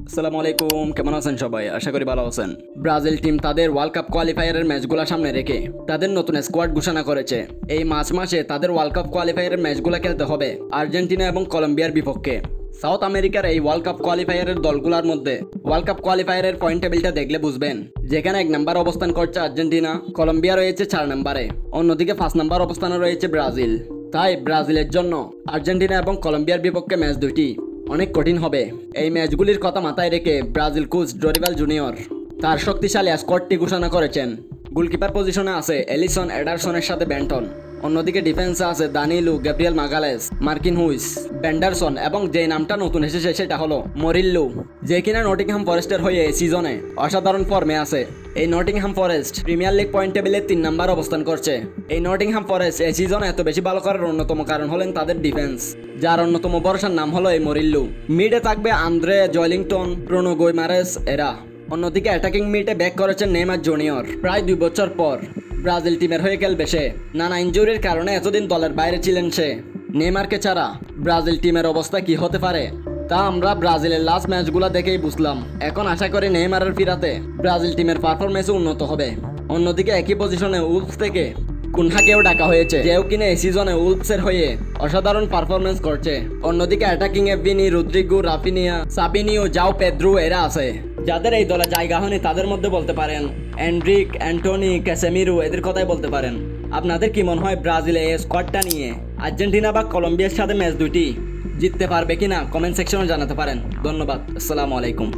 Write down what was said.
আসসালামু আলাইকুম, কেমন আছেন সবাই? আশা করি ভালো আছেন। ব্রাজিল টিম তাদের ওয়ার্ল্ড কাপ কোয়ালিফায়ারের ম্যাচগুলো সামনে রেখে তাদের নতুন স্কোয়াড ঘোষণা করেছে। এই মার্চ মাসে তাদের ওয়ার্ল্ড কাপ কোয়ালিফায়ারের ম্যাচগুলো খেলতে হবে আর্জেন্টিনা এবং কলম্বিয়ার বিপক্ষে। সাউথ আমেরিকার এই ওয়ার্ল্ড কাপ কোয়ালিফায়ারের দলগুলোর মধ্যে ওয়ার্ল্ড কাপ কোয়ালিফায়ারের পয়েন্ট টেবিলটা দেখলে বুঝবেন, যেখানে 1 নম্বর অবস্থান করছে আর্জেন্টিনা, কলম্বিয়া রয়েছে 4 নম্বরে, অন্যদিকে 5 নম্বর অবস্থানে রয়েছে ব্রাজিল। তাই ব্রাজিলের জন্য আর্জেন্টিনা এবং কলম্বিয়ার বিপক্ষে ম্যাচ দুইটি অনেক কঠিন হবে। এই ম্যাচগুলির কথা মাথায় রেখে ব্রাজিল কোচ ডরিবাল জুনিয়র তার শক্তিশালী স্কোয়াডটি ঘোষণা করেছেন। গোলকিপার পজিশনে আছে এলিসন, এডারসনের সাথে ব্যান্টন। অন্যদিকে ডিফেন্সে আছে দানিলু, গ্যাব্রিয়েল মাগালেস, মার্কিন হুইস, ব্যান্ডারসন এবং যে নামটা নতুন এসেছে সেটা হলো মরিল্লু, যে কিনা নটিংহাম ফরেস্টের হয়ে এই সিজনে অসাধারণ ফর্মে আছে। এই Nottingham forest premier league point টেবিলে 3 নম্বর অবস্থান করছে। এই নটিংহাম ফরেস্ট এই সিজনে এত বেশি ভালো করার অন্যতম কারণ হলেন তাদের ডিফেন্স, যার অন্যতম ভরসার নাম হলো এই মরিল্লু। মিডে থাকবে আন্দ্রে জয়লিংটন, ব্রুনো গুইমারেস এরা। অন্যদিকে অ্যাটাকিং মিডে ব্যাক করেছেন নেইমার জুনিয়র। প্রায় 2 বছর পর ব্রাজিল টিমের হয়ে খেলবে সে। নানা ইনজুরির কারণে এতদিন দলের বাইরে ছিলেন সে। নেইমারকে ছাড়া ব্রাজিল টিমের অবস্থা কি হতে পারে তা আমরা ব্রাজিলের লাস্ট ম্যাচগুলো দেখেই বুঝলাম। এখন আশা করি নেইমারের ফিরাতে ব্রাজিল টিমের পারফরমেন্সও উন্নত হবে। অন্যদিকে একই পজিশনে উলফস থেকে কুনহাকেও ডাকা হয়েছে, যেও কিনা এই সিজনে উলফসের হয়ে অসাধারণ পারফরমেন্স করছে। অন্যদিকে অ্যাটাকিং এ ভিনি, রদ্রিগো, রাফিনিয়া, সাবিনিও, জাও পেদ্রো এরা আছে। যাদের এই দলে জায়গা হয়নি তাদের মধ্যে বলতে পারেন এন্ড্রিক, অ্যান্টনি, ক্যাসেমিরো, এদের কথাই বলতে পারেন। আপনাদের কি মনে হয় ব্রাজিল এই স্কোয়াডটা নিয়ে আর্জেন্টিনা বা কলম্বিয়ার সাথে ম্যাচ দুটি জিততে পারবে কিনা কমেন্ট সেকশনে জানাতে পারেন। ধন্যবাদ। আসসালামু আলাইকুম।